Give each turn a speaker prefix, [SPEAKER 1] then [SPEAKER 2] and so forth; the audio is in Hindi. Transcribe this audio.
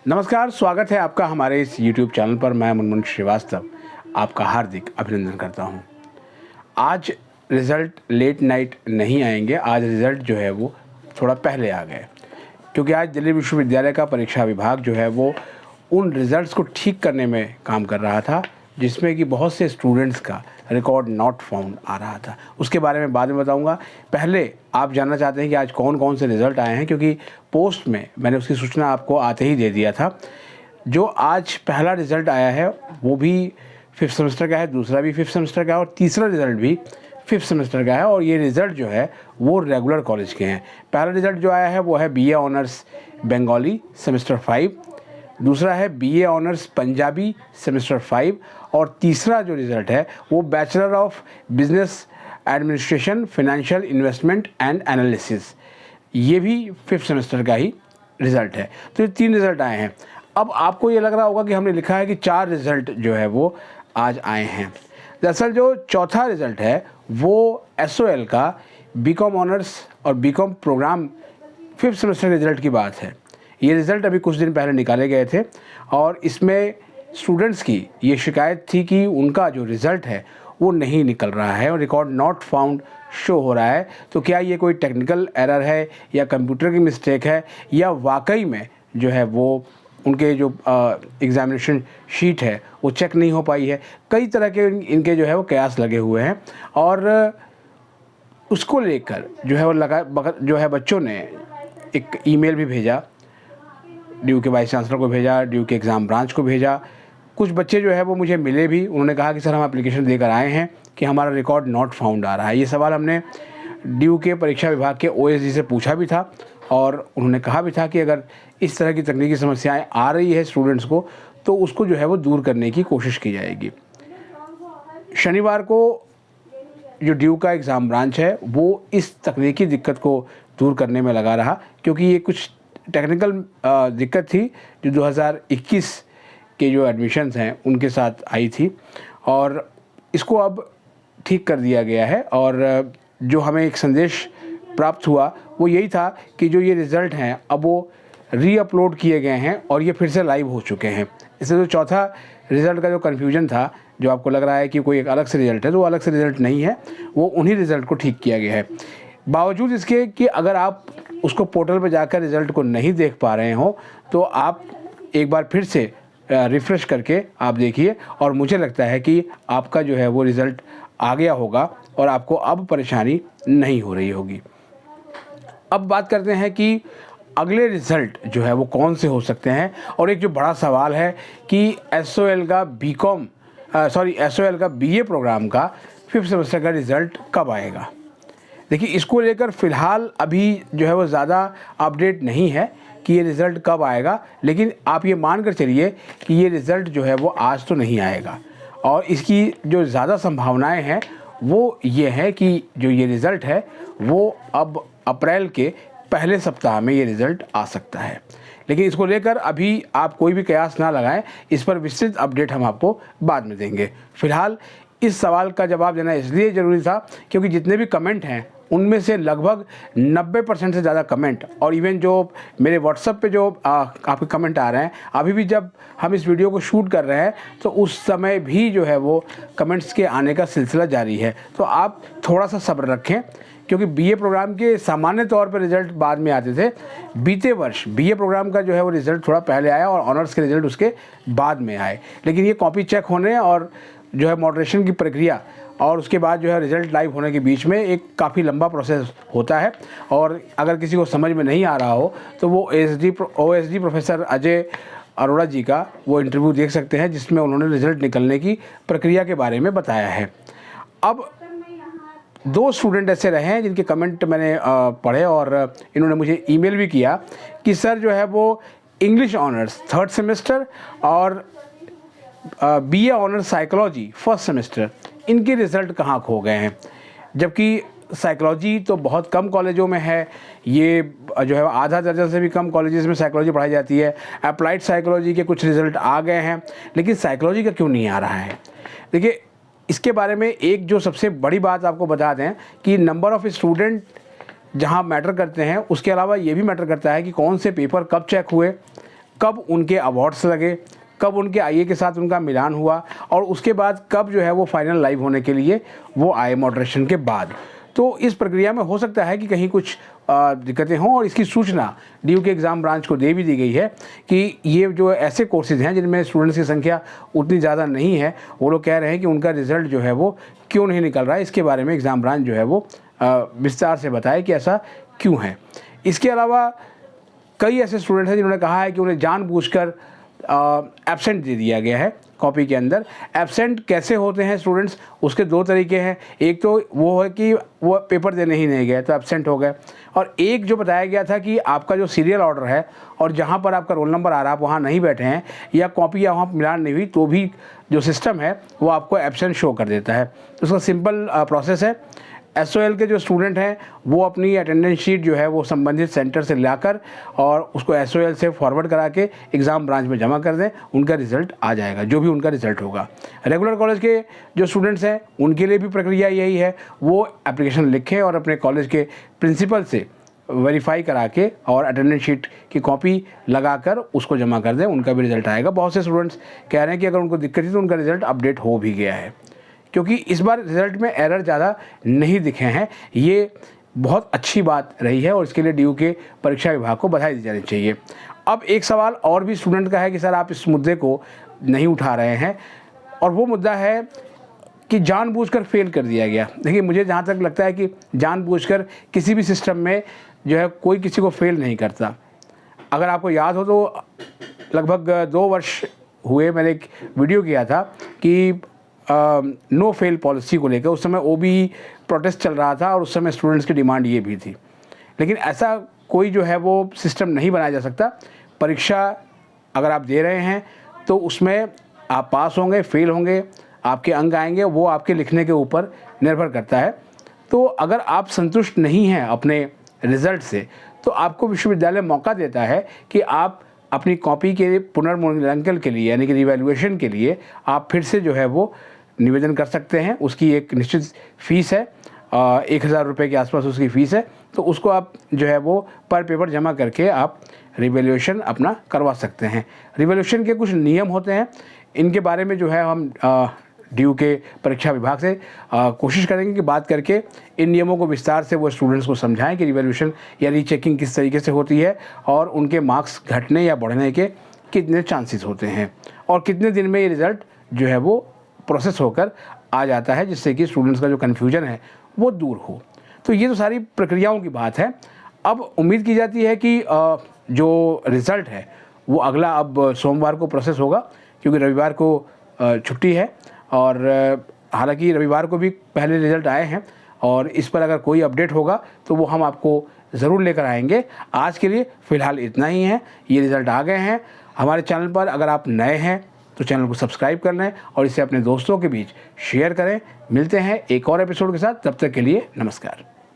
[SPEAKER 1] नमस्कार, स्वागत है आपका हमारे इस YouTube चैनल पर। मैं मुनमुन श्रीवास्तव आपका हार्दिक अभिनंदन करता हूं। आज रिज़ल्ट लेट नाइट नहीं आएंगे, आज रिज़ल्ट जो है वो थोड़ा पहले आ गए, क्योंकि आज दिल्ली विश्वविद्यालय का परीक्षा विभाग जो है वो उन रिज़ल्ट्स को ठीक करने में काम कर रहा था जिसमें कि बहुत से स्टूडेंट्स का रिकॉर्ड नॉट फाउंड आ रहा था। उसके बारे में बाद में बताऊंगा। पहले आप जानना चाहते हैं कि आज कौन कौन से रिज़ल्ट आए हैं, क्योंकि पोस्ट में मैंने उसकी सूचना आपको आते ही दे दिया था। जो आज पहला रिज़ल्ट आया है वो भी 5th सेमेस्टर का है, दूसरा भी 5th सेमेस्टर का है और तीसरा रिज़ल्ट भी 5th सेमेस्टर का है। और ये रिज़ल्ट जो है वो रेगुलर कॉलेज के हैं। पहला रिज़ल्ट जो आया है वो है BA ऑनर्स बंगाली सेमेस्टर 5, दूसरा है BA ऑनर्स पंजाबी सेमेस्टर 5 और तीसरा जो रिज़ल्ट है वो bachelor of business administration financial investment and analysis, ये भी 5th सेमेस्टर का ही रिज़ल्ट है। तो ये 3 रिज़ल्ट आए हैं। अब आपको ये लग रहा होगा कि हमने लिखा है कि 4 रिज़ल्ट जो है वो आज आए हैं। दरअसल जो चौथा रिज़ल्ट है वो SOL का BCom ऑनर्स और BCom प्रोग्राम 5th सेमेस्टर के रिज़ल्ट की बात है। ये रिज़ल्ट अभी कुछ दिन पहले निकाले गए थे और इसमें स्टूडेंट्स की ये शिकायत थी कि उनका जो रिज़ल्ट है वो नहीं निकल रहा है और रिकॉर्ड नॉट फाउंड शो हो रहा है। तो क्या ये कोई टेक्निकल एरर है या कंप्यूटर की मिस्टेक है या वाकई में जो है वो उनके जो एग्ज़ामिनेशन शीट है वो चेक नहीं हो पाई है। कई तरह के इनके जो है वो कयास लगे हुए हैं और उसको लेकर जो है वो बच्चों ने एक ईमेल भी भेजा, ड्यू के वाइस चांसलर को भेजा, ड्यू के एग्ज़ाम ब्रांच को भेजा। कुछ बच्चे जो है वो मुझे मिले भी, उन्होंने कहा कि सर हम एप्लीकेशन देकर आए हैं कि हमारा रिकॉर्ड नॉट फाउंड आ रहा है। ये सवाल हमने ड्यू के परीक्षा विभाग के OSD से पूछा भी था और उन्होंने कहा भी था कि अगर इस तरह की तकनीकी समस्याएं आ रही है स्टूडेंट्स को तो उसको जो है वो दूर करने की कोशिश की जाएगी। शनिवार को जो ड्यू का एग्ज़ाम ब्रांच है वो इस तकनीकी दिक्कत को दूर करने में लगा रहा, क्योंकि ये कुछ टेक्निकल दिक्कत थी जो 2021 के जो एडमिशन्स हैं उनके साथ आई थी और इसको अब ठीक कर दिया गया है। और जो हमें एक संदेश प्राप्त हुआ वो यही था कि जो ये रिज़ल्ट हैं अब वो रीअपलोड किए गए हैं और ये फिर से लाइव हो चुके हैं। इससे जो चौथा रिज़ल्ट का जो कन्फ्यूजन था, जो आपको लग रहा है कि कोई एक अलग से रिज़ल्ट है, तो वो अलग से रिज़ल्ट नहीं है, वो उन्हीं रिज़ल्ट को ठीक किया गया है। बावजूद इसके कि अगर आप उसको पोर्टल पर जाकर रिज़ल्ट को नहीं देख पा रहे हो तो आप एक बार फिर से रिफ़्रेश करके आप देखिए और मुझे लगता है कि आपका जो है वो रिज़ल्ट आ गया होगा और आपको अब परेशानी नहीं हो रही होगी। अब बात करते हैं कि अगले रिज़ल्ट जो है वो कौन से हो सकते हैं। और एक जो बड़ा सवाल है कि SOL का BA प्रोग्राम का 5th सेमेस्टर का रिज़ल्ट कब आएगा। देखिए, इसको लेकर फ़िलहाल अभी जो है वो ज़्यादा अपडेट नहीं है कि ये रिज़ल्ट कब आएगा, लेकिन आप ये मान कर चलिए कि ये रिज़ल्ट जो है वो आज तो नहीं आएगा और इसकी जो ज़्यादा संभावनाएं हैं वो ये है कि जो ये रिज़ल्ट है वो अब अप्रैल के पहले सप्ताह में ये रिज़ल्ट आ सकता है। लेकिन इसको लेकर अभी आप कोई भी कयास ना लगाएं, इस पर विस्तृत अपडेट हम आपको बाद में देंगे। फ़िलहाल इस सवाल का जवाब देना इसलिए ज़रूरी था क्योंकि जितने भी कमेंट हैं उनमें से लगभग 90% से ज़्यादा कमेंट और इवन जो मेरे व्हाट्सएप पे जो आपके कमेंट आ रहे हैं, अभी भी जब हम इस वीडियो को शूट कर रहे हैं तो उस समय भी जो है वो कमेंट्स के आने का सिलसिला जारी है। तो आप थोड़ा सा सब्र रखें, क्योंकि BA प्रोग्राम के सामान्य तौर पर रिज़ल्ट बाद में आते थे। बीते वर्ष BA प्रोग्राम का जो है वो रिज़ल्ट थोड़ा पहले आया और ऑनर्स के रिज़ल्ट उसके बाद में आए। लेकिन ये कॉपी चेक होने और जो है मॉडरेशन की प्रक्रिया और उसके बाद जो है रिज़ल्ट लाइव होने के बीच में एक काफ़ी लंबा प्रोसेस होता है। और अगर किसी को समझ में नहीं आ रहा हो तो वो OSD प्रोफेसर अजय अरोड़ा जी का वो इंटरव्यू देख सकते हैं, जिसमें उन्होंने रिज़ल्ट निकलने की प्रक्रिया के बारे में बताया है। अब 2 स्टूडेंट ऐसे रहे हैं जिनके कमेंट मैंने पढ़े और इन्होंने मुझे ईमेल भी किया कि सर जो है वो इंग्लिश ऑनर्स 3rd सेमेस्टर और BA honours psychology 1st semester, इनके रिज़ल्ट कहाँ खो गए हैं। जबकि साइकोलॉजी तो बहुत कम कॉलेजों में है, ये जो है आधा दर्जन से भी कम कॉलेजेस में साइकोलॉजी पढ़ाई जाती है। अप्लाइड साइकोलॉजी के कुछ रिज़ल्ट आ गए हैं, लेकिन साइकोलॉजी का क्यों नहीं आ रहा है। देखिए, इसके बारे में एक जो सबसे बड़ी बात आपको बता दें कि नंबर ऑफ़ स्टूडेंट जहाँ मैटर करते हैं, उसके अलावा ये भी मैटर करता है कि कौन से पेपर कब चेक हुए कब उनके अवार्ड्स लगे, कब उनके आईए के साथ उनका मिलान हुआ और उसके बाद कब जो है वो फाइनल लाइव होने के लिए वो आए मॉडरेशन के बाद। तो इस प्रक्रिया में हो सकता है कि कहीं कुछ दिक्कतें हों और इसकी सूचना ड्यू के एग्ज़ाम ब्रांच को दे भी दी गई है कि ये जो ऐसे कोर्सेज़ हैं जिनमें स्टूडेंट्स की संख्या उतनी ज़्यादा नहीं है, वो लोग कह रहे हैं कि उनका रिज़ल्ट जो है वो क्यों नहीं निकल रहा है। इसके बारे में एग्ज़ाम ब्रांच जो है वो विस्तार से बताए कि ऐसा क्यों है। इसके अलावा कई ऐसे स्टूडेंट्स हैं जिन्होंने कहा है कि उन्हें जानबूझकर एब्सेंट दे दिया गया है कॉपी के अंदर। एब्सेंट कैसे होते हैं स्टूडेंट्स, उसके दो तरीके हैं। एक तो वो है कि वो पेपर देने ही नहीं गए तो एब्सेंट हो गए, और एक जो बताया गया था कि आपका जो सीरियल ऑर्डर है और जहाँ पर आपका रोल नंबर आ रहा है आप वहाँ नहीं बैठे हैं या कॉपी या वहाँ मिलान नहीं हुई तो भी जो सिस्टम है वो आपको एब्सेंट शो कर देता है। तो उसका सिंपल प्रोसेस है, SOL के जो स्टूडेंट हैं वो अपनी अटेंडेंस शीट जो है वो संबंधित सेंटर से लाकर और उसको SOL से फॉरवर्ड करा के एग्ज़ाम ब्रांच में जमा कर दें, उनका रिज़ल्ट आ जाएगा, जो भी उनका रिज़ल्ट होगा। रेगुलर कॉलेज के जो स्टूडेंट्स हैं उनके लिए भी प्रक्रिया यही है, वो एप्लीकेशन लिखें और अपने कॉलेज के प्रिंसिपल से वेरीफाई करा के और अटेंडेंस शीट की कॉपी लगाकर उसको जमा कर दें, उनका भी रिज़ल्ट आएगा। बहुत से स्टूडेंट्स कह रहे हैं कि अगर उनको दिक्कत थी तो उनका रिज़ल्ट अपडेट हो भी गया है, क्योंकि इस बार रिज़ल्ट में एरर ज़्यादा नहीं दिखे हैं। ये बहुत अच्छी बात रही है और इसके लिए ड्यू के परीक्षा विभाग को बधाई दी जानी चाहिए। अब एक सवाल और भी स्टूडेंट का है कि सर आप इस मुद्दे को नहीं उठा रहे हैं, और वो मुद्दा है कि जानबूझकर फेल कर दिया गया। देखिए, मुझे जहाँ तक लगता है कि जानबूझकर किसी भी सिस्टम में जो है कोई किसी को फेल नहीं करता। अगर आपको याद हो तो लगभग 2 वर्ष हुए मैंने एक वीडियो किया था कि नो फेल पॉलिसी को लेकर। उस समय OBE प्रोटेस्ट चल रहा था और उस समय स्टूडेंट्स की डिमांड ये भी थी। लेकिन ऐसा कोई जो है वो सिस्टम नहीं बनाया जा सकता। परीक्षा अगर आप दे रहे हैं तो उसमें आप पास होंगे, फेल होंगे, आपके अंक आएंगे, वो आपके लिखने के ऊपर निर्भर करता है। तो अगर आप संतुष्ट नहीं हैं अपने रिज़ल्ट से तो आपको विश्वविद्यालय मौका देता है कि आप अपनी कॉपी के पुनर्मूल्यांकन के लिए यानी कि रिवैल्यूएशन के लिए आप फिर से जो है वो निवेदन कर सकते हैं। उसकी एक निश्चित फ़ीस है, 1000 रुपये के आसपास उसकी फ़ीस है। तो उसको आप जो है वो पर पेपर जमा करके आप रिवैल्यूएशन अपना करवा सकते हैं। रिवैल्यूएशन के कुछ नियम होते हैं, इनके बारे में जो है हम ड्यू के परीक्षा विभाग से कोशिश करेंगे कि बात करके इन नियमों को विस्तार से वो स्टूडेंट्स को समझाएं कि रिवैल्यूएशन या रीचेकिंग किस तरीके से होती है और उनके मार्क्स घटने या बढ़ने के कितने चांसेस होते हैं और कितने दिन में ये रिज़ल्ट जो है वो प्रोसेस होकर आ जाता है, जिससे कि स्टूडेंट्स का जो कन्फ्यूजन है वो दूर हो। तो ये तो सारी प्रक्रियाओं की बात है। अब उम्मीद की जाती है कि जो रिज़ल्ट है वो अगला अब सोमवार को प्रोसेस होगा, क्योंकि रविवार को छुट्टी है। और हालांकि रविवार को भी पहले रिज़ल्ट आए हैं और इस पर अगर कोई अपडेट होगा तो वो हम आपको ज़रूर लेकर आएंगे। आज के लिए फ़िलहाल इतना ही है। ये रिज़ल्ट आ गए हैं। हमारे चैनल पर अगर आप नए हैं तो चैनल को सब्सक्राइब कर लें और इसे अपने दोस्तों के बीच शेयर करें। मिलते हैं एक और एपिसोड के साथ, तब तक के लिए नमस्कार।